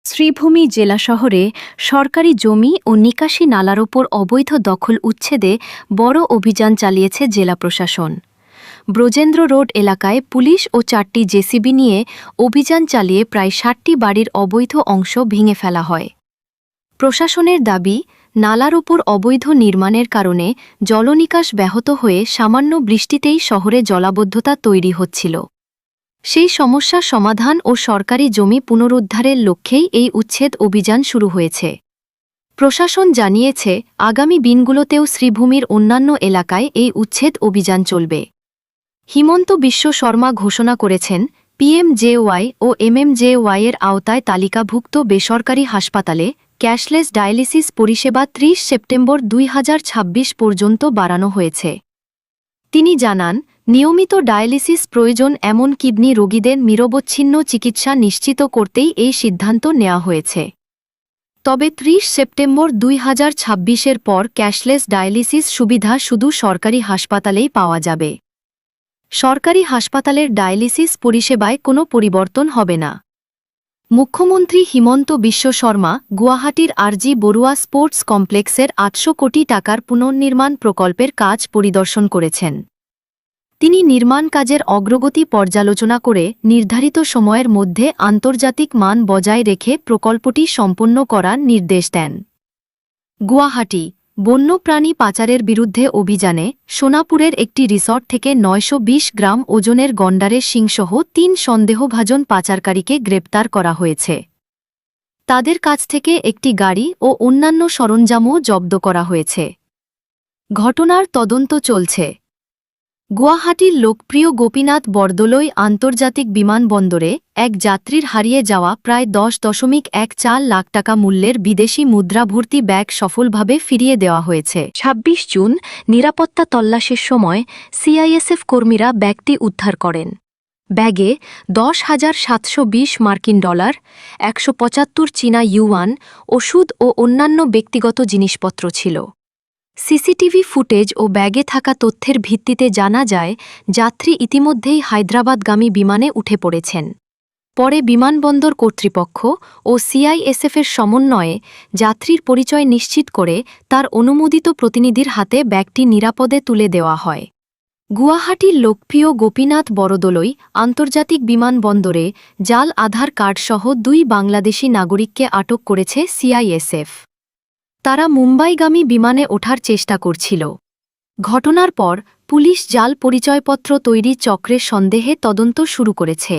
শ্রীভূমি জেলা শহরে সরকারি জমি ও নিকাশি নালার ওপর অবৈধ দখল উচ্ছেদে বড় অভিযান চালিয়েছে জেলা প্রশাসন। ব্রজেন্দ্র রোড এলাকায় পুলিশ ও 4টি জেসিবি নিয়ে অভিযান চালিয়ে প্রায় 60টি বাড়ির অবৈধ অংশ ভেঙে ফেলা হয়। প্রশাসনের দাবি, নালার ওপর অবৈধ নির্মাণের কারণে জলনিকাশ ব্যাহত হয়ে সামান্য বৃষ্টিতেই শহরে জলাবদ্ধতা তৈরি হচ্ছিল। সেই সমস্যা সমাধান ও সরকারি জমি পুনরুদ্ধারের লক্ষ্যেই এই উচ্ছেদ অভিযান শুরু হয়েছে। প্রশাসন জানিয়েছে, আগামী দিনগুলোতেও শ্রীভূমির অন্যান্য এলাকায় এই উচ্ছেদ অভিযান চলবে। হিমন্ত বিশ্ব শর্মা ঘোষণা করেছেন, পিএমজেওয়াই ও এমএমজেওয়াই এর আওতায় তালিকাভুক্ত বেসরকারি হাসপাতালে ক্যাশলেস ডায়ালিসিস পরিষেবা 30 সেপ্টেম্বর 2026 পর্যন্ত বাড়ানো হয়েছে। তিনি জানান, নিয়মিত ডায়ালিসিস প্রয়োজন এমন কিডনি রোগীদের নিরবচ্ছিন্ন চিকিৎসা নিশ্চিত করতেই এই সিদ্ধান্ত নেওয়া হয়েছে। তবে 30 সেপ্টেম্বর 2026-এর পর ক্যাশলেস ডায়ালিসিস সুবিধা শুধু সরকারি হাসপাতালেই পাওয়া যাবে। সরকারি হাসপাতালের ডায়ালিসিস পরিষেবায় কোনো পরিবর্তন হবে না। মুখ্যমন্ত্রী হিমন্ত বিশ্ব শর্মা গুয়াহাটির আরজি বড়ুয়া স্পোর্টস কমপ্লেক্সের 800 কোটি টাকার পুনর্নির্মাণ প্রকল্পের কাজ পরিদর্শন করেছেন। তিনি নির্মাণ কাজের অগ্রগতি পর্যালোচনা করে নির্ধারিত সময়ের মধ্যে আন্তর্জাতিক মান বজায় রেখে প্রকল্পটি সম্পন্ন করার নির্দেশ দেন। গুয়াহাটি বন্যপ্রাণী পাচারের বিরুদ্ধে অভিযানে সোনাপুরের একটি রিসর্ট থেকে 920 গ্রাম ওজনের গন্ডারের শিংসহ 3 সন্দেহভাজন পাচারকারীকে গ্রেপ্তার করা হয়েছে। তাদের কাছ থেকে একটি গাড়ি ও অন্যান্য সরঞ্জামও জব্দ করা হয়েছে। ঘটনার তদন্ত চলছে। গুয়াহাটির লোকপ্রিয় গোপীনাথ বরদলৈ আন্তর্জাতিক বিমানবন্দরে এক যাত্রীর হারিয়ে যাওয়া প্রায় 10.14 লাখ টাকা মূল্যের বিদেশি মুদ্রাভর্তি ব্যাগ সফলভাবে ফিরিয়ে দেওয়া হয়েছে। 26 জুন নিরাপত্তা তল্লাশির সময় সিআইএসএফ কর্মীরা ব্যাগটি উদ্ধার করেন। ব্যাগে 10,720 মার্কিন ডলার, 175 চীনা ইউয়ান, ওষুধ ও অন্যান্য ব্যক্তিগত জিনিসপত্র ছিল। সিসিটিভি ফুটেজ ও ব্যাগে থাকা তথ্যের ভিত্তিতে জানা যায়, যাত্রী ইতিমধ্যেই হায়দ্রাবাদগামী বিমানে উঠে পড়েছেন। পরে বিমানবন্দর কর্তৃপক্ষ ও সিআইএসএফের সমন্বয়ে যাত্রীর পরিচয় নিশ্চিত করে তার অনুমোদিত প্রতিনিধির হাতে ব্যাগটি নিরাপদে তুলে দেওয়া হয়। গুয়াহাটির লোকপ্রিয় গোপীনাথ বরদলৈ আন্তর্জাতিক বিমানবন্দরে জাল আধার কার্ডসহ 2 বাংলাদেশি নাগরিককে আটক করেছে সিআইএসএফ। তারা মুম্বাইগামী বিমানে ওঠার চেষ্টা করছিল। ঘটনার পর পুলিশ জাল পরিচয়পত্র তৈরি চক্রের সন্দেহে তদন্ত শুরু করেছে।